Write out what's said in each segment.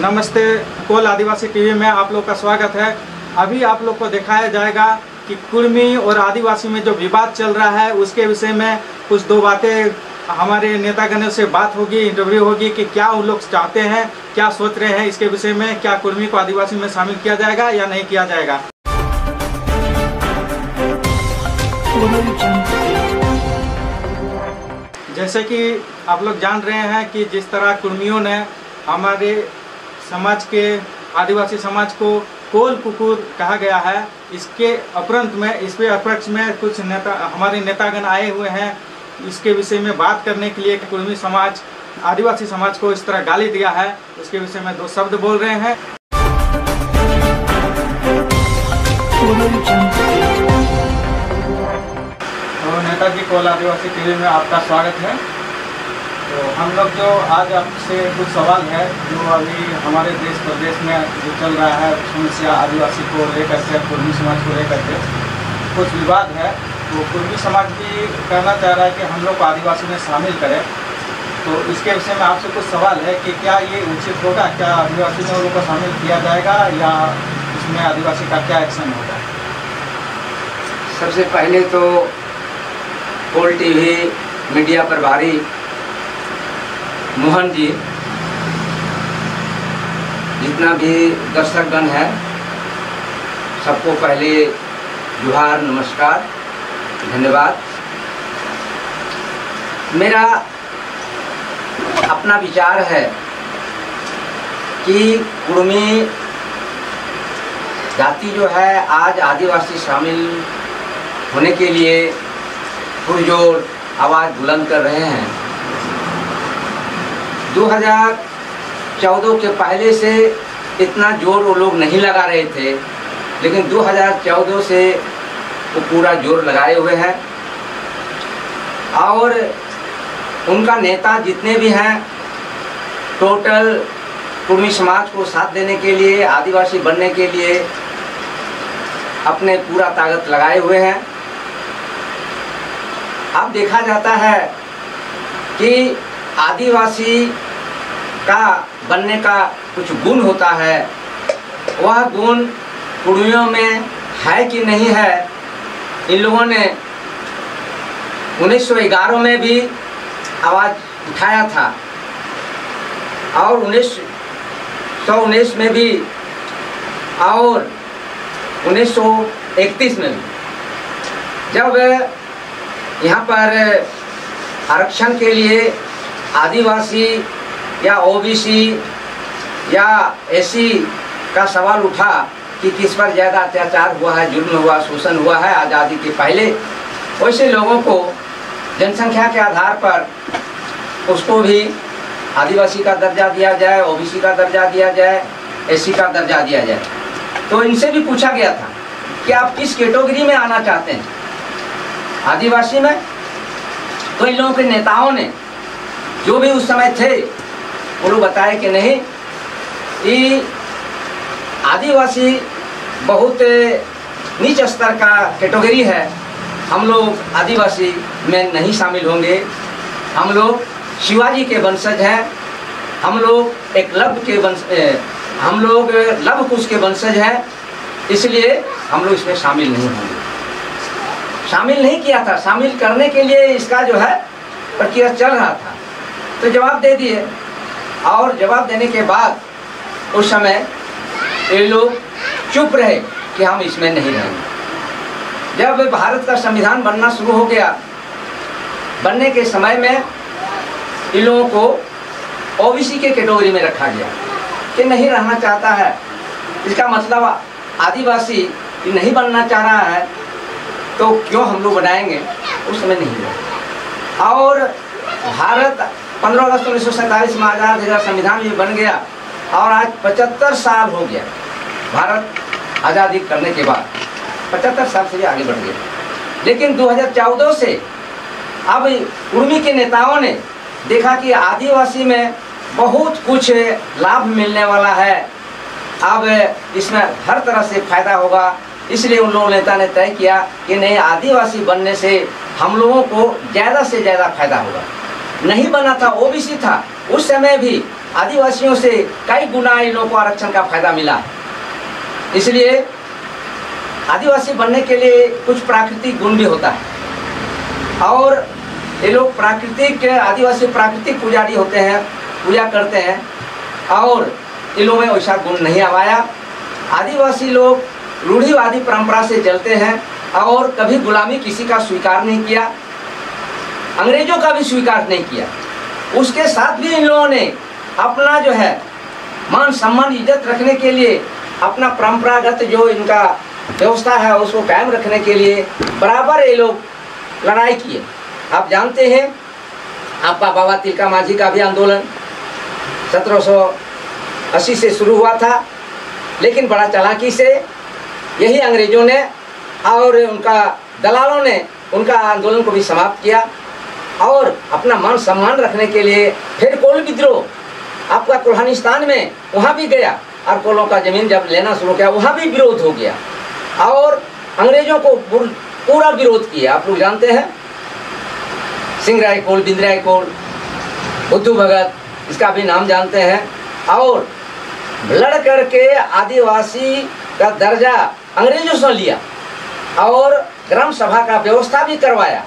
नमस्ते, कोल आदिवासी टीवी में आप लोग का स्वागत है। अभी आप लोग को दिखाया जाएगा कि कुर्मी और आदिवासी में जो विवाद चल रहा है उसके विषय में कुछ दो बातें हमारे नेतागणों से बात होगी, इंटरव्यू होगी कि क्या वो लोग चाहते हैं, क्या सोच रहे हैं इसके विषय में, क्या कुर्मी को आदिवासी में शामिल किया जाएगा या नहीं किया जाएगा। जैसे कि आप लोग जान रहे हैं कि जिस तरह कुर्मियों ने हमारे समाज के आदिवासी समाज को कोल कुकुर कहा गया है, इसके अपरंत में इस पे अपक्ष में कुछ नेता हमारे नेतागण आए हुए हैं इसके विषय में बात करने के लिए। कुर्मी समाज आदिवासी समाज को इस तरह गाली दिया है, उसके विषय में दो शब्द बोल रहे हैं। तो नेताजी कोल आदिवासी टीवी में आपका स्वागत है। तो हम लोग जो आज आपसे कुछ सवाल है जो अभी हमारे देश प्रदेश में जो चल रहा है समस्या आदिवासी को लेकर के, कुर्मी समाज को लेकर के कुछ विवाद है, तो कुर्मी समाज भी कहना चाह रहा है कि हम लोग को आदिवासी में शामिल करें। तो इसके विषय में आपसे कुछ सवाल है कि क्या ये उचित होगा, क्या आदिवासी में लोगों को शामिल किया जाएगा या इसमें आदिवासी का क्या एक्शन होगा? सबसे पहले तो कोल टीवी मीडिया प्रभारी मोहन जी, जितना भी दर्शकगण है सबको पहले जोहार, नमस्कार, धन्यवाद। मेरा अपना विचार है कि कुर्मी जाति जो है आज आदिवासी शामिल होने के लिए पुरजोर आवाज़ बुलंद कर रहे हैं। 2014 के पहले से इतना जोर वो लोग नहीं लगा रहे थे, लेकिन 2014 से वो पूरा जोर लगाए हुए हैं और उनका नेता जितने भी हैं टोटल कुर्मी समाज को साथ देने के लिए, आदिवासी बनने के लिए अपने पूरा ताकत लगाए हुए हैं। अब देखा जाता है कि आदिवासी का बनने का कुछ गुण होता है, वह गुण कुर्मियों में है कि नहीं है। इन लोगों ने 1911 में भी आवाज़ उठाया था और 1919 में भी और 1931 में भी, जब यहाँ पर आरक्षण के लिए आदिवासी या ओबीसी या एससी का सवाल उठा कि किस पर ज़्यादा अत्याचार हुआ है, जुल्म हुआ, शोषण हुआ है आज़ादी के पहले, वैसे लोगों को जनसंख्या के आधार पर उसको भी आदिवासी का दर्जा दिया जाए, ओबीसी का दर्जा दिया जाए, एससी का दर्जा दिया जाए। तो इनसे भी पूछा गया था कि आप किस कैटेगरी में आना चाहते हैं, आदिवासी में? तो इन लोगों के नेताओं ने जो भी उस समय थे वो लोग बताए कि नहीं, ये आदिवासी बहुत नीच स्तर का कैटेगरी है, हम लोग आदिवासी में नहीं शामिल होंगे। हम लोग शिवाजी के वंशज हैं, हम लोग हम लोग लव कुश के वंशज हैं, इसलिए हम लोग इसमें शामिल नहीं होंगे। शामिल नहीं किया था, शामिल करने के लिए इसका जो है प्रक्रिया चल रहा था। तो जवाब दे दिए और जवाब देने के बाद उस समय ये लोग चुप रहे कि हम इसमें नहीं रहेंगे। जब भारत का संविधान बनना शुरू हो गया, बनने के समय में इन लोगों को ओबीसी के कैटेगरी में रखा गया कि नहीं रहना चाहता है, इसका मतलब आदिवासी नहीं बनना चाह रहा है तो क्यों हम लोग बनाएंगे, उस समय नहीं हुआ। और भारत 15 अगस्त 1947 में आज़ाद हुआ, संविधान भी बन गया और आज 75 साल हो गया भारत आज़ादी करने के बाद, 75 साल से भी आगे बढ़ गया। लेकिन 2014 से अब कुर्मी के नेताओं ने देखा कि आदिवासी में बहुत कुछ लाभ मिलने वाला है, अब इसमें हर तरह से फायदा होगा, इसलिए उन लोगों नेता ने तय किया कि नहीं, आदिवासी बनने से हम लोगों को ज़्यादा से ज़्यादा फायदा होगा। नहीं बना था, ओबीसी था, उस समय भी आदिवासियों से कई गुना इन लोगों को आरक्षण का फायदा मिला। इसलिए आदिवासी बनने के लिए कुछ प्राकृतिक गुण भी होता है और ये लोग प्राकृतिक आदिवासी प्राकृतिक पुजारी होते हैं, पूजा करते हैं और इन लोगों में वैसा गुण नहीं आया। आदिवासी लोग रूढ़िवादी परंपरा से चलते हैं और कभी गुलामी किसी का स्वीकार नहीं किया, अंग्रेजों का भी स्वीकार नहीं किया। उसके साथ भी इन लोगों ने अपना जो है मान सम्मान इज्जत रखने के लिए अपना परंपरागत जो इनका व्यवस्था है उसको कायम रखने के लिए बराबर ये लोग लड़ाई किए। आप जानते हैं आपका बाबा तिलका माझी का भी आंदोलन 1780 से शुरू हुआ था, लेकिन बड़ा चालाकी से यही अंग्रेजों ने और उनका दलालों ने उनका आंदोलन को भी समाप्त किया और अपना मान सम्मान रखने के लिए फिर कोल विद्रोह आपका कुल्हानिस्तान में वहाँ भी गया और कोलों का जमीन जब लेना शुरू किया वहाँ भी विरोध हो गया और अंग्रेजों को पूरा विरोध किया। आप लोग जानते हैं सिंगराय कोल, बिंद्राय कोल, बुद्धू भगत, इसका भी नाम जानते हैं और लड़ करके आदिवासी का दर्जा अंग्रेजों से लिया और ग्राम सभा का व्यवस्था भी करवाया।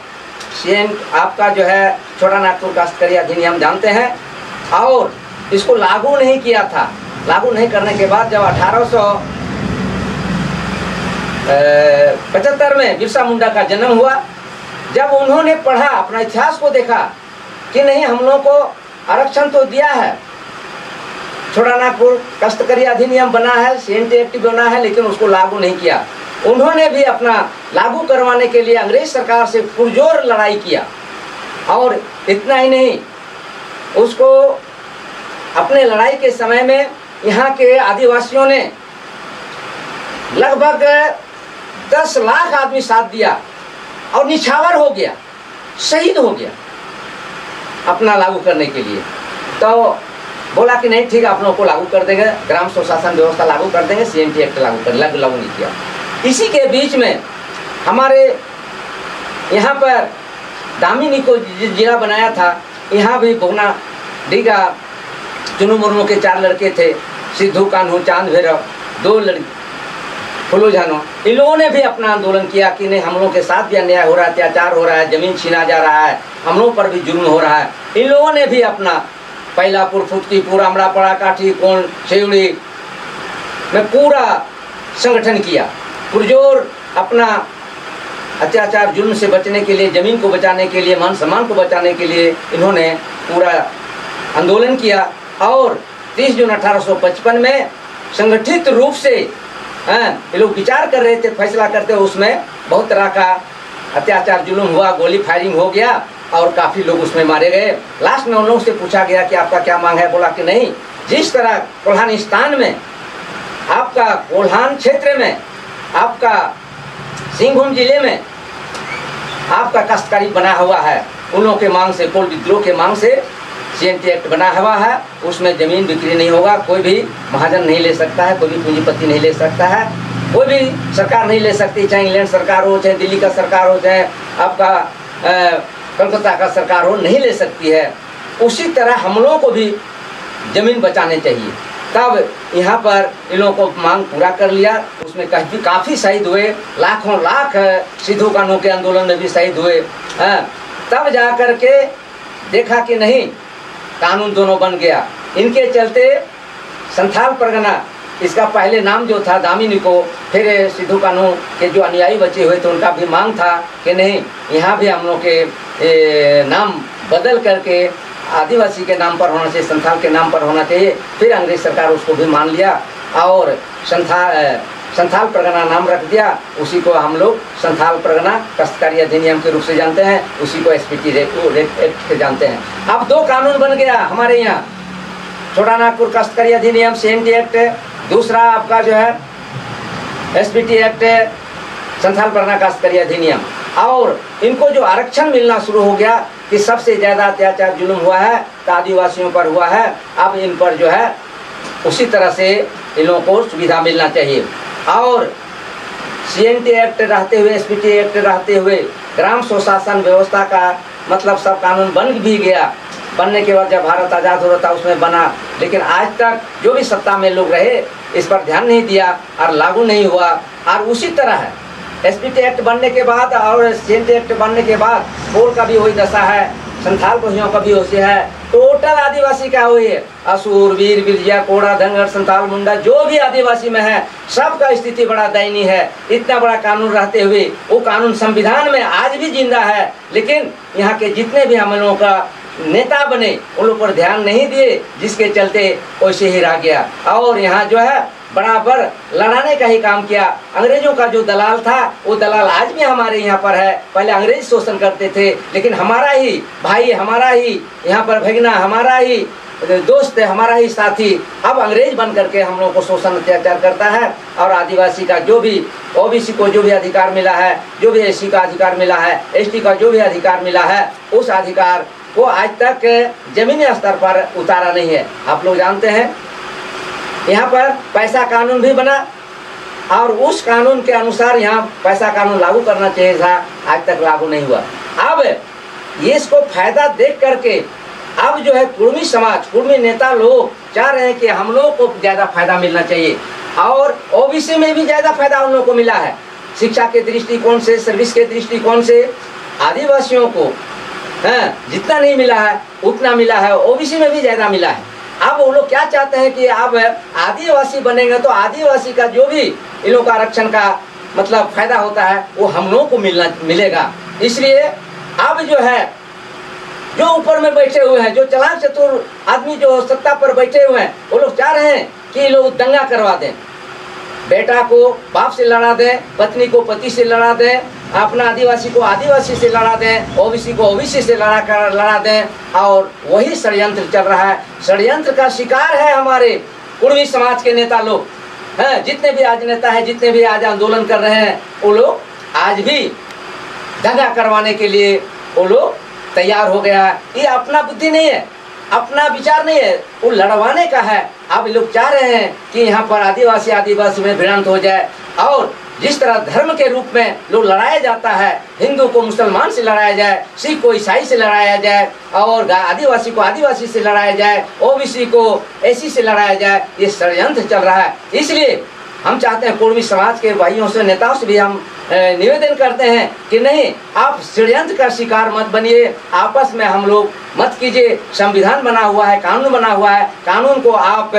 सीएन आपका जो है छोटा नागपुर काश्तकारी अधिनियम जानते हैं और इसको लागू नहीं किया था। लागू नहीं करने के बाद जब 1875 में बिरसा मुंडा का जन्म हुआ, जब उन्होंने पढ़ा अपना इतिहास को देखा कि नहीं हम लोगों को आरक्षण तो दिया है, छोटा नागपुर काश्तकारी अधिनियम बना है, सीएनटी एक्ट बना है, लेकिन उसको लागू नहीं किया। उन्होंने भी अपना लागू करवाने के लिए अंग्रेज सरकार से पुरजोर लड़ाई किया और इतना ही नहीं, उसको अपने लड़ाई के समय में यहाँ के आदिवासियों ने लगभग 10 लाख आदमी साथ दिया और निछावर हो गया, शहीद हो गया अपना लागू करने के लिए। तो बोला कि नहीं ठीक है आप लोगों को लागू कर देंगे, ग्राम स्वशासन व्यवस्था लागू कर देंगे, सीएनटी एक्ट लागू कर लागू नहीं किया। इसी के बीच में हमारे यहाँ पर दामिनी को जिला बनाया था, यहाँ भी भोगना डीगा चुनू मुर्मू के 4 लड़के थे, सिद्धू कान्हू चांद भैरव 2 लड़के फुलू झानो, इन लोगों ने भी अपना आंदोलन किया कि नहीं हम लोगों के साथ भी अन्याय हो रहा है, अत्याचार हो रहा है, जमीन छीना जा रहा है, हम लोगों पर भी जुर्म हो रहा है। इन लोगों ने भी अपना पैलापुर, फुटकीपुर, अमरापड़ा, काठी कोण, शेवड़ी में पूरा संगठन किया, पुरजोर अपना अत्याचार जुर्म से बचने के लिए, जमीन को बचाने के लिए, मान सम्मान को बचाने के लिए इन्होंने पूरा आंदोलन किया और 30 जून 1855 में संगठित रूप से ये लोग विचार कर रहे थे, फैसला करते उसमें बहुत तरह का अत्याचार जुल्म हुआ, गोली फायरिंग हो गया और काफ़ी लोग उसमें मारे गए। लास्ट में उन लोगों से पूछा गया कि आपका क्या मांग है, बोला कि नहीं जिस तरह कोल्हानिस्तान में आपका कोल्हान क्षेत्र में आपका सिंहभूम जिले में आपका काश्तकारी बना हुआ है, उन लोगों के मांग से, कोल विद्रोह के मांग से सीएनटी एक्ट बना हुआ है, उसमें ज़मीन बिक्री नहीं होगा, कोई भी महाजन नहीं ले सकता है, कोई भी पूंजीपति नहीं ले सकता है, कोई भी सरकार नहीं ले सकती, चाहे इंग्लैंड सरकार हो, चाहे दिल्ली का सरकार हो, चाहे आपका कलकत्ता का सरकार हो, नहीं ले सकती है। उसी तरह हम लोगों को भी ज़मीन बचाने चाहिए। तब यहाँ पर इन लोगों को मांग पूरा कर लिया, उसमें काफ़ी शहीद हुए, लाखों लाख सिद्धू कान्हू के आंदोलन में भी शहीद हुए। तब जा कर के देखा कि नहीं कानून दोनों बन गया। इनके चलते संथाल परगना, इसका पहले नाम जो था दामिनी को, फिर सिद्धू कान्हू के जो अनुयायी बचे हुए थे उनका भी मांग था कि नहीं यहाँ भी हम लोग के नाम बदल करके आदिवासी के नाम पर होना चाहिए, संथाल के नाम पर होना चाहिए। फिर अंग्रेज सरकार उसको भी मान लिया और संथाल परगना नाम रख दिया। उसी को हम लोग संथाल परगना काश्तकारी अधिनियम के रूप से जानते हैं, उसी को एसपीटी एक्ट जानते हैं। अब 2 कानून बन गया हमारे यहाँ, छोटा नागपुर काश्तकारी अधिनियम सीएनटी एक्ट, दूसरा आपका जो है एसपीटी एक्ट, संथाल परगना काश्तकारी अधिनियम। और इनको जो आरक्षण मिलना शुरू हो गया कि सबसे ज़्यादा अत्याचार जुल्म हुआ है तो आदिवासियों पर हुआ है, अब इन पर जो है उसी तरह से इन लोगों को सुविधा मिलना चाहिए। और सीएनटी एक्ट रहते हुए, एसपीटी एक्ट रहते हुए ग्राम स्वशासन व्यवस्था का मतलब सब कानून बन भी गया, बनने के बाद जब भारत आज़ाद हो रहा था उसमें बना, लेकिन आज तक जो भी सत्ता में लोग रहे इस पर ध्यान नहीं दिया और लागू नहीं हुआ। और उसी तरह है एसपीटी एक्ट बनने के बाद और सेंट एक्ट बनने के बाद कोल का भी वही दशा है, संथाल कोहियों का भी वैसे है, टोटल आदिवासी का हुई है। असुर, वीर, बिरजिया, कोड़ा, धंगर, संथाल, मुंडा जो भी आदिवासी में है सबका स्थिति बड़ा दयनीय है। इतना बड़ा कानून रहते हुए वो कानून संविधान में आज भी जिंदा है, लेकिन यहाँ के जितने भी हम लोगों का नेता बने उन लोग पर ध्यान नहीं दिए, जिसके चलते वैसे ही रह गया। और यहाँ जो है बराबर लड़ाने का ही काम किया। अंग्रेजों का जो दलाल था वो दलाल आज भी हमारे यहाँ पर है। पहले अंग्रेज शोषण करते थे, लेकिन हमारा ही भाई, हमारा ही यहाँ पर भगना, हमारा ही दोस्त है, हमारा ही साथी अब अंग्रेज बन करके हम लोगों को शोषण अत्याचार करता है। और आदिवासी का जो भी ओबीसी को जो भी अधिकार मिला है, जो भी एससी का अधिकार मिला है, एसटी का जो भी अधिकार मिला है, उस अधिकार को आज तक जमीनी स्तर पर उतारा नहीं है। आप लोग जानते हैं यहाँ पर पैसा कानून भी बना और उस कानून के अनुसार यहाँ पैसा कानून लागू करना चाहिए था, आज तक लागू नहीं हुआ। अब ये इसको फायदा देख करके अब जो है कुर्मी समाज, कुर्मी नेता लोग चाह रहे हैं कि हम लोग को ज़्यादा फायदा मिलना चाहिए और ओबीसी में भी ज़्यादा फायदा उन लोगों को मिला है। शिक्षा के दृष्टिकोण से, सर्विस के दृष्टिकोण से आदिवासियों को जितना नहीं मिला है उतना मिला है, ओबीसी में भी ज़्यादा मिला है। अब वो लोग क्या चाहते हैं कि अब आदिवासी बनेंगे तो आदिवासी का जो भी इन लोगों का आरक्षण का मतलब फायदा होता है वो हम लोगों को मिलेगा। इसलिए अब जो है जो ऊपर में बैठे हुए हैं, जो चालाक चतुर आदमी जो सत्ता पर बैठे हुए हैं, वो लोग चाह रहे हैं कि ये लोग दंगा करवा दें, बेटा को बाप से लड़ा दें, पत्नी को पति से लड़ा दें, अपना आदिवासी को आदिवासी से लड़ा दें, ओबीसी को ओबीसी से लड़ा दें। और वही षड्यंत्र चल रहा है। षड्यंत्र का शिकार है हमारे कुर्मी समाज के नेता लोग हैं। जितने भी आज नेता हैं, जितने भी आज आंदोलन कर रहे हैं, वो लोग आज भी दंगा करवाने के लिए वो लोग तैयार हो गया है। ये अपना बुद्धि नहीं है, अपना विचार नहीं है, वो लड़वाने का है। अब लोग चाह रहे हैं कि यहाँ पर आदिवासी में भिड़ंत हो जाए। और जिस तरह धर्म के रूप में लोग लड़ाया जाता है, हिंदू को मुसलमान से लड़ाया जाए, सिख को ईसाई से लड़ाया जाए, और आदिवासी को आदिवासी से लड़ाया जाए, ओबीसी को एससी से लड़ाया जाए, ये षड्यंत्र चल रहा है। इसलिए हम चाहते हैं कुर्मी समाज के भाइयों से, नेताओं से भी हम निवेदन करते हैं कि नहीं, आप षड्यंत्र का शिकार मत बनिए, आपस में हम लोग मत कीजिए। संविधान बना हुआ है, कानून बना हुआ है, कानून को आप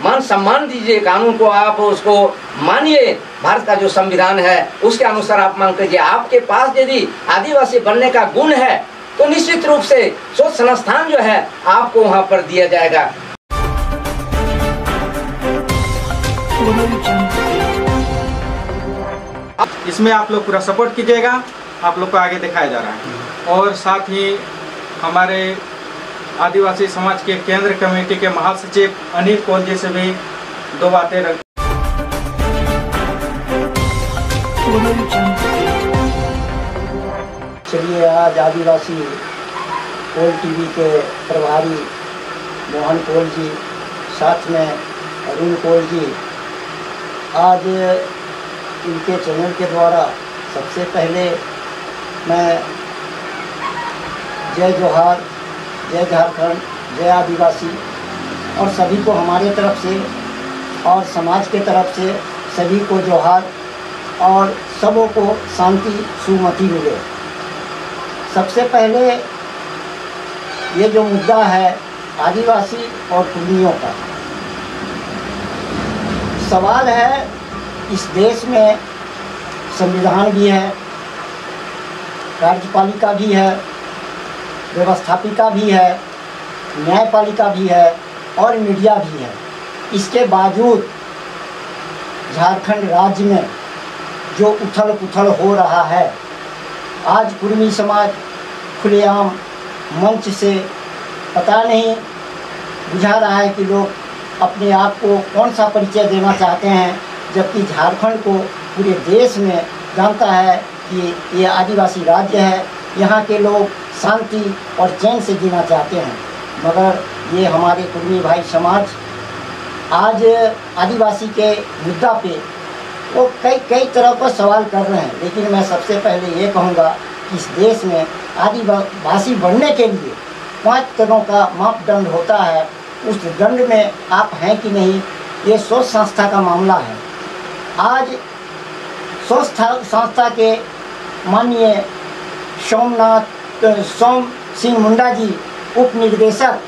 मान सम्मान दीजिए, कानून को आप उसको मानिए। भारत का जो संविधान है उसके अनुसार आप मांग कीजिए। आपके पास यदि आदिवासी बनने का गुण है तो निश्चित रूप से शोध संस्थान जो है आपको वहाँ पर दिया जाएगा। इसमें आप लोग पूरा सपोर्ट कीजिएगा, आप लोग को आगे दिखाया जा रहा है। और साथ ही हमारे आदिवासी समाज के केंद्र कमेटी के महासचिव अनिल कोल जी से भी दो बातें रख। चलिए, आज आदिवासी कोल टीवी के प्रभारी मोहन कोल जी, साथ में अरुण कोल जी, आज इनके चैनल के द्वारा सबसे पहले मैं जय जोहार, जय झारखंड, जय आदिवासी और सभी को हमारे तरफ से और समाज के तरफ से सभी को जोहार और सबों को शांति सुमति मिले। सबसे पहले ये जो मुद्दा है आदिवासी और कुर्मियों का सवाल है, इस देश में संविधान भी है, कार्यपालिका भी है, व्यवस्थापिका भी है, न्यायपालिका भी है और मीडिया भी है। इसके बावजूद झारखंड राज्य में जो उथल पुथल हो रहा है, आज कुर्मी समाज खुलेआम मंच से पता नहीं बुझा रहा है कि लोग अपने आप को कौन सा परिचय देना चाहते हैं, जबकि झारखंड को पूरे देश में जानता है कि ये आदिवासी राज्य है, यहाँ के लोग शांति और चैन से जीना चाहते हैं। मगर ये हमारे कुर्मी भाई समाज आज आदिवासी के मुद्दा पे वो कई तरह पर सवाल कर रहे हैं। लेकिन मैं सबसे पहले ये कहूँगा कि इस देश में आदिवासी बनने के लिए 5 तरह का मापदंड होता है, उस दंड में आप हैं कि नहीं, ये सोच संस्था का मामला है। आज सोच संस्था के माननीय सोम सिंह मुंडा जी उप निदेशक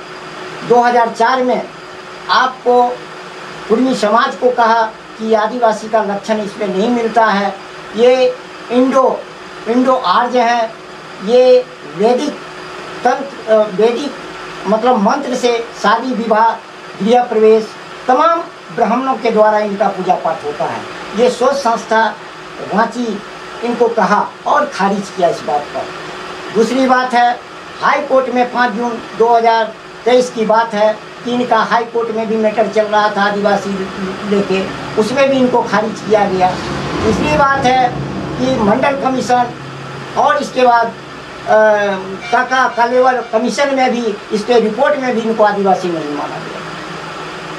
2004 में आपको कुर्मी समाज को कहा कि आदिवासी का लक्षण इसमें नहीं मिलता है, ये इंडो आर्य है, ये वैदिक तंत्र वैदिक मतलब मंत्र से शादी विवाह गृह प्रवेश तमाम ब्राह्मणों के द्वारा इनका पूजा पाठ होता है। ये सोच संस्था रांची इनको कहा और खारिज किया इस बात पर। दूसरी बात है, हाई कोर्ट में 5 जून 2023 की बात है कि इनका हाई कोर्ट में भी मैटर चल रहा था आदिवासी लेके, उसमें भी इनको खारिज किया गया। तीसरी बात है कि मंडल कमीशन और इसके बाद काका कलेवर कमीशन में भी इसके रिपोर्ट में भी इनको आदिवासी नहीं माना गया।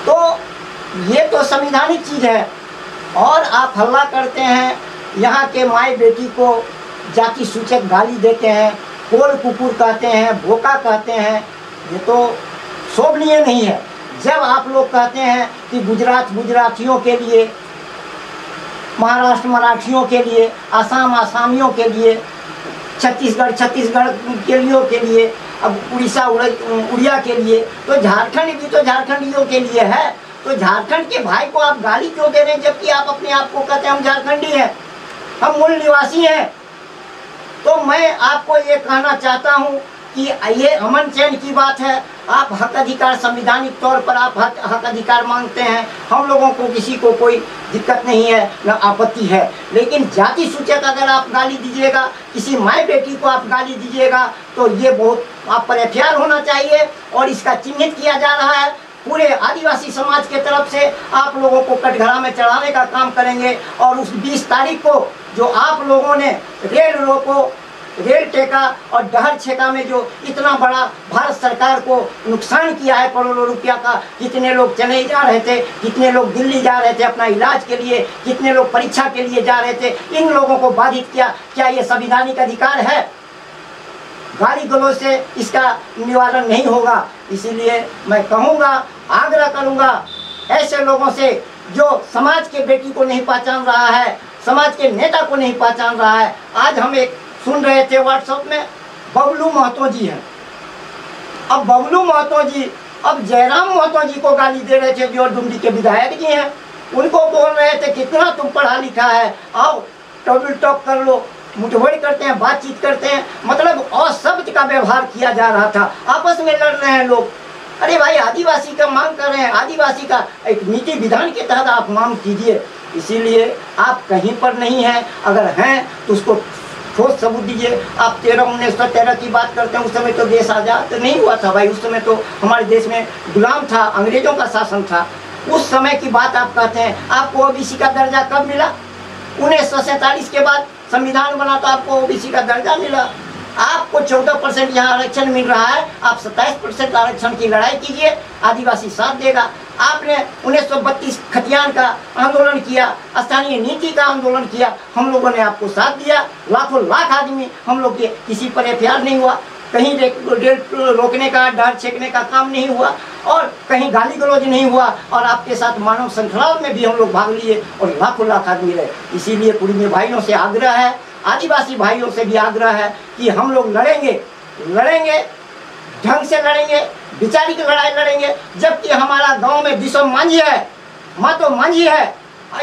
तो ये तो संवैधानिक चीज़ है, और आप हल्ला करते हैं, यहाँ के माई बेटी को जाति सूचक गाली देते हैं, कोल कुकुर कहते हैं, भोका कहते हैं, ये तो शोभनीय नहीं है। जब आप लोग कहते हैं कि गुजरात गुजरातियों के लिए, महाराष्ट्र मराठियों के लिए, आसाम आसामियों के लिए, छत्तीसगढ़ के लिए, अब उड़ीसा उड़िया के लिए, तो झारखंड भी तो झारखंडियों के लिए है। तो झारखंड के भाई को आप गाली क्यों दे रहे हैं, जबकि आप अपने आप को कहते हैं हम झारखंडी हैं, हम मूल निवासी हैं। तो मैं आपको ये कहना चाहता हूँ कि ये अमन चैन की बात है, आप हक अधिकार संवैधानिक तौर पर आप हक अधिकार मांगते हैं, हम लोगों को किसी को कोई दिक्कत नहीं है, न आपत्ति है। लेकिन जाति सूचक अगर आप गाली दीजिएगा, किसी माई बेटी को आप गाली दीजिएगा, तो ये बहुत आप पर एफआईआर होना चाहिए और इसका चिन्हित किया जा रहा है। पूरे आदिवासी समाज के तरफ से आप लोगों को कटघरा में चढ़ाने का काम करेंगे। और उस 20 तारीख को जो आप लोगों ने रेल रोको, रेल टेका और डहर छेका में जो इतना बड़ा भारत सरकार को नुकसान किया है करोड़ों रुपया का, कितने लोग चेन्नई जा रहे थे, कितने लोग दिल्ली जा रहे थे अपना इलाज के लिए, कितने लोग परीक्षा के लिए जा रहे थे, इन लोगों को बाधित किया। क्या ये संवैधानिक अधिकार है? गाली गलौज से इसका निवारण नहीं होगा। इसीलिए मैं कहूँगा, आग्रह करूँगा ऐसे लोगों से जो समाज के बेटी को नहीं पहचान रहा है, समाज के नेता को नहीं पहचान रहा है। आज हम एक सुन रहे थे व्हाट्सएप में, बबलू महतो जी हैं। अब बबलू महतो जी अब जयराम महतो जी को गाली दे रहे थे, जो डुमरी के विधायक जी हैं, उनको बोल रहे थे कितना तुम पढ़ा लिखा है, आओ टेबल टॉक कर लो, मुठभेड़ करते हैं, बातचीत करते हैं, मतलब अशब्द का व्यवहार किया जा रहा था, आपस में लड़ रहे हैं लोग। अरे भाई, आदिवासी का मांग कर रहे हैं, आदिवासी का एक नीति विधान के तहत आप मांग कीजिए। इसीलिए आप कहीं पर नहीं हैं, अगर हैं तो उसको ठोस सबूत दीजिए। आप 1913 की बात करते हैं, उस समय तो देश आज़ाद नहीं हुआ था भाई, उस समय तो हमारे देश में गुलाम था, अंग्रेजों का शासन था। उस समय की बात आप कहते हैं। आपको ओबीसी का दर्जा कब मिला? 1947 के बाद संविधान बना तो आपको ओबीसी का दर्जा मिला। आपको 14% यहाँ आरक्षण मिल रहा है, आप 27% आरक्षण की लड़ाई कीजिए, आदिवासी साथ देगा। आपने 1932 खतियान का आंदोलन किया, स्थानीय नीति का आंदोलन किया, हम लोगों ने आपको साथ दिया। लाखों लाख आदमी, हम लोग के किसी पर एफआईआर नहीं हुआ, कहीं रेल रोकने का, डर छेकने का काम नहीं हुआ, और कहीं गाली गलौज नहीं हुआ, और आपके साथ मानव श्रृंखलाओं में भी हम लोग भाग लिए और लाखों लाख आदमी रहे। इसीलिए कुर्मी भाइयों से आग्रह है, आदिवासी भाइयों से भी आग्रह है कि हम लोग लड़ेंगे, ढंग से लड़ेंगे, विचारिक लड़ाई लड़ेंगे। जबकि हमारा गांव में दिसो मांझी है, मातो मांझी है,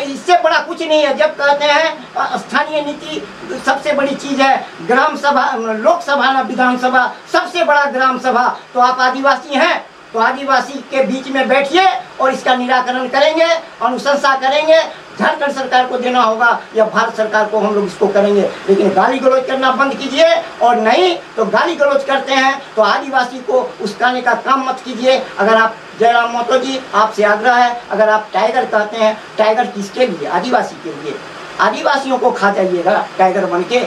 इससे बड़ा कुछ नहीं है। जब कहते हैं स्थानीय नीति सबसे बड़ी चीज है, ग्राम सभा, लोकसभा ना विधानसभा, सबसे बड़ा ग्राम सभा, तो आप आदिवासी हैं तो आदिवासी के बीच में बैठिए और इसका निराकरण करेंगे, अनुशंसा करेंगे। झारखंड सरकार को देना होगा या भारत सरकार को, हम लोग इसको करेंगे। लेकिन गाली गलौज करना बंद कीजिए, और नहीं तो गाली गलौज करते हैं तो आदिवासी को उस्काने का काम मत कीजिए। अगर आप जयराम महतो जी, आपसे आग्रह है, अगर आप टाइगर कहते हैं, टाइगर किसके लिए? आदिवासी के लिए। आदिवासियों को खा जाइएगा टाइगर बन के,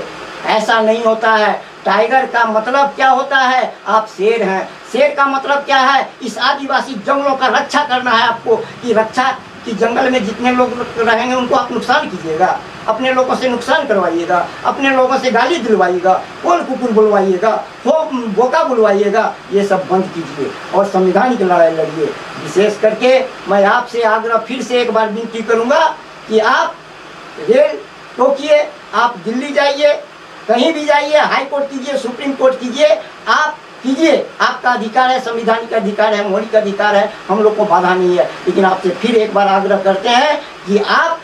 ऐसा नहीं होता है। टाइगर का मतलब क्या होता है? आप शेर हैं। शेर का मतलब क्या है? इस आदिवासी जंगलों का रक्षा करना है आपको, कि रक्षा कि जंगल में जितने लोग रहेंगे उनको आप नुकसान कीजिएगा, अपने लोगों से नुकसान करवाइएगा, अपने लोगों से गाली दिलवाइएगा, कोल कुकुर बुलवाइएगा, बोका बुलवाइएगा, ये सब बंद कीजिए और संविधान की लड़ाई लड़िए। विशेष करके मैं आपसे आग्रह फिर से एक बार विनती करूँगा कि आप रेल रोकिए, आप दिल्ली जाइए, कहीं भी जाइए, हाई कोर्ट कीजिए, सुप्रीम कोर्ट कीजिए, आप कीजिए, आपका अधिकार है, संविधानिक अधिकार है, मौलिक अधिकार है, हम लोग को बाधा नहीं है। लेकिन आपसे फिर एक बार आग्रह करते हैं कि आप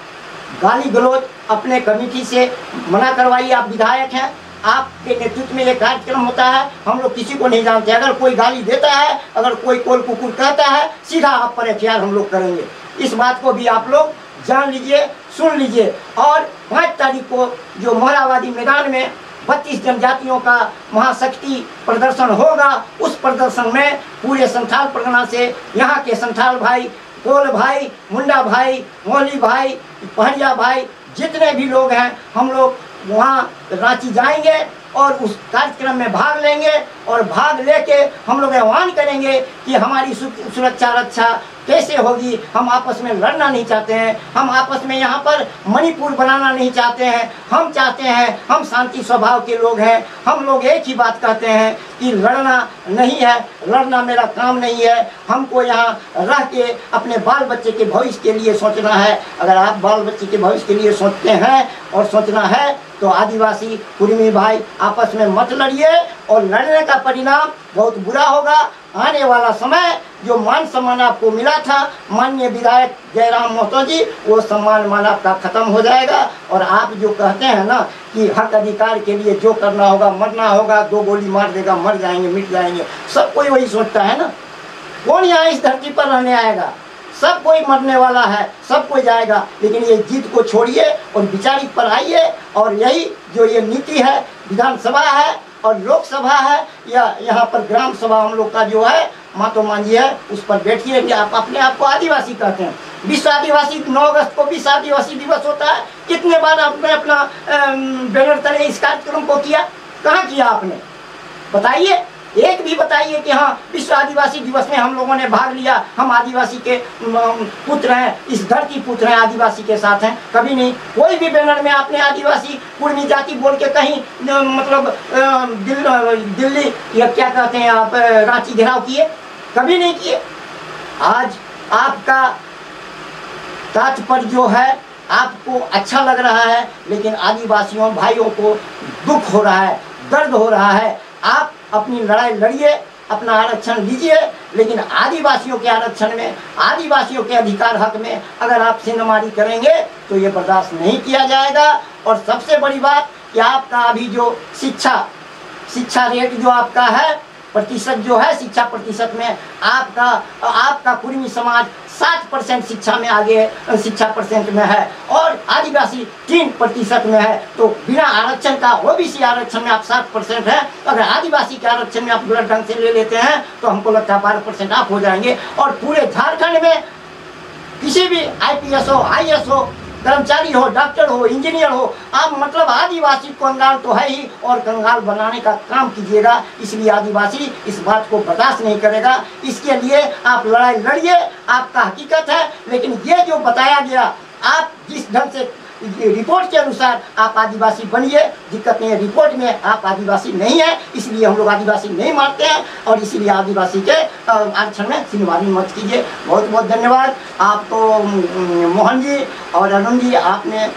गाली गलौज अपने कमेटी से मना करवाइए। आप विधायक हैं, आपके नेतृत्व में ये कार्यक्रम होता है, हम लोग किसी को नहीं जानते। अगर कोई गाली देता है, अगर कोई कोल कुकुर कहता है, सीधा आप पर एफआईआर हम लोग करेंगे। इस बात को भी आप लोग जान लीजिए, सुन लीजिए। और 5 तारीख को जो मोरहाबादी मैदान में 32 जनजातियों का महाशक्ति प्रदर्शन होगा, उस प्रदर्शन में पूरे संथाल परगना से यहाँ के संथाल भाई, कोल भाई, मुंडा भाई, मौली भाई, पहरिया भाई, जितने भी लोग हैं, हम लोग वहाँ रांची जाएंगे और उस कार्यक्रम में भाग लेंगे। और भाग लेके हम लोग आह्वान करेंगे कि हमारी सुरक्षा रक्षा कैसे होगी। हम आपस में लड़ना नहीं चाहते हैं, हम आपस में यहाँ पर मणिपुर बनाना नहीं चाहते हैं। हम चाहते हैं, हम शांति स्वभाव के लोग हैं, हम लोग एक ही बात कहते हैं कि लड़ना नहीं है, लड़ना मेरा काम नहीं है। हमको यहाँ रह के अपने बाल बच्चे के भविष्य के लिए सोचना है। अगर आप बाल बच्चे के भविष्य के लिए सोचते हैं और सोचना है तो आदिवासी कुर्मी भाई आपस में मत लड़िए, और लड़ने का परिणाम बहुत बुरा होगा। आने वाला समय जो मान सम्मान आपको मिला था माननीय विधायक जयराम महतो जी, वो सम्मान मान आपका खत्म हो जाएगा। और आप जो कहते हैं ना कि हक अधिकार के लिए जो करना होगा, मरना होगा, 2 गोली मार देगा, मर जाएंगे, मिट जाएंगे, सब कोई वही सोचता है ना। कौन यहाँ इस धरती पर रहने आएगा? सब कोई मरने वाला है, सब कोई जाएगा। लेकिन ये जीत को छोड़िए और विचारित पर आइए। और यही जो ये नीति है, विधानसभा है और लोकसभा है, या यहाँ पर ग्राम सभा हम लोग का जो है मातो मांझी है, उस पर बैठिए। कि आप अपने आप को आदिवासी कहते हैं, विश्व आदिवासी 9 अगस्त को विश्व आदिवासी दिवस होता है। कितने बार आपने अपना बैनर तले इस कार्यक्रम को किया? कहाँ किया आपने? बताइए, एक भी बताइए कि हाँ विश्व आदिवासी दिवस में हम लोगों ने भाग लिया, हम आदिवासी के पुत्र हैं, इस धरती पुत्र हैं, आदिवासी के साथ हैं। कभी नहीं। कोई भी बैनर में आपने आदिवासी कुर्मी जाति बोल के कहीं मतलब दिल्ली या क्या कहते हैं आप रांची घेराव किए? कभी नहीं किए। आज आपका तात्पर्य जो है आपको अच्छा लग रहा है, लेकिन आदिवासियों भाइयों को दुख हो रहा है, दर्द हो रहा है। आप अपनी लड़ाई लड़िए, अपना आरक्षण लीजिए, लेकिन आदिवासियों के आरक्षण में, आदिवासियों के अधिकार हक में अगर आप सिंहमारी करेंगे तो ये बर्दाश्त नहीं किया जाएगा। और सबसे बड़ी बात कि आपका अभी जो शिक्षा रेट जो आपका है, प्रतिशत जो है, शिक्षा प्रतिशत में आपका कुर्मी समाज 7% शिक्षा में आगे, शिक्षा परसेंट में है, और आदिवासी 3% में है। तो बिना आरक्षण का ओबीसी आरक्षण में आप 7% है। अगर आदिवासी के आरक्षण में आप गलत ढंग से ले लेते हैं तो हमको लगता है 12% आप हो जाएंगे। और पूरे झारखंड में किसी भी IPS हो, IAS हो, कर्मचारी हो, डॉक्टर हो, इंजीनियर हो, आप मतलब आदिवासी कंगाल तो है ही, और कंगाल बनाने का काम कीजिएगा। इसलिए आदिवासी इस बात को बर्दाश्त नहीं करेगा। इसके लिए आप लड़ाई लड़िए, आपका हकीकत है। लेकिन ये जो बताया गया, आप जिस ढंग से रिपोर्ट के अनुसार आप आदिवासी बनिए, दिक्कत नहीं है। रिपोर्ट में आप आदिवासी नहीं है, इसलिए हम लोग आदिवासी नहीं मानते हैं, और इसीलिए आदिवासी के आरक्षण में सिंहमारी मत कीजिए। बहुत बहुत धन्यवाद आपको मोहन जी और अरुण जी, आपने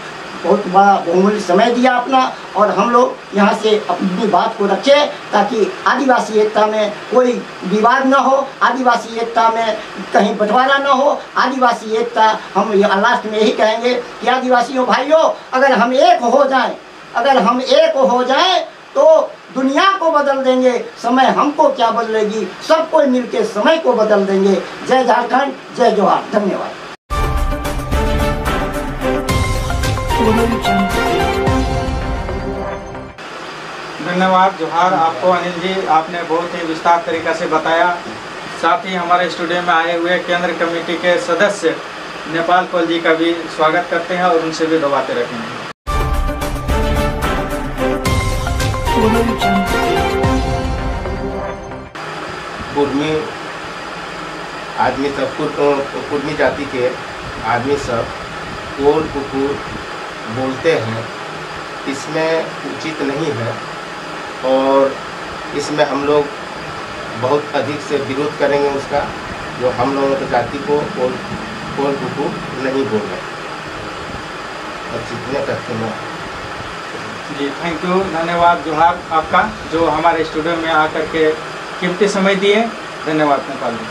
बहुत बड़ा बहुमूल्य समय दिया अपना, और हम लोग यहाँ से अपनी बात को रखें ताकि आदिवासी एकता में कोई विवाद न हो, आदिवासी एकता में कहीं बंटवारा न हो। आदिवासी एकता हम लास्ट में यही कहेंगे कि आदिवासियों भाइयों, अगर हम एक हो जाएं तो दुनिया को बदल देंगे। समय हमको क्या बदलेगी, सब कोई मिलकर समय को बदल देंगे। जय झारखंड, जय जोहार। धन्यवाद। धन्यवाद, जोहार आपको अनिल जी, आपने बहुत ही विस्तार तरीका से बताया। साथ ही हमारे स्टूडियो में आए हुए केंद्र कमेटी के सदस्य नेपाल कोल जी का भी स्वागत करते हैं और उनसे भी 2 बातें रखेंगे। कुर्मी आदमी सब कुर्मी जाति के आदमी सब कोल कुकुर बोलते हैं, इसमें उचित नहीं है और इसमें हम लोग बहुत अधिक से विरोध करेंगे उसका, जो हम लोगों की जाति को कोल कुकुर नहीं बोले। और जितने करते हैं जी, थैंक यू, धन्यवाद जोहार आपका, जो हमारे स्टूडियो में आकर के कीमती समय दिए। धन्यवाद नेपाल जी।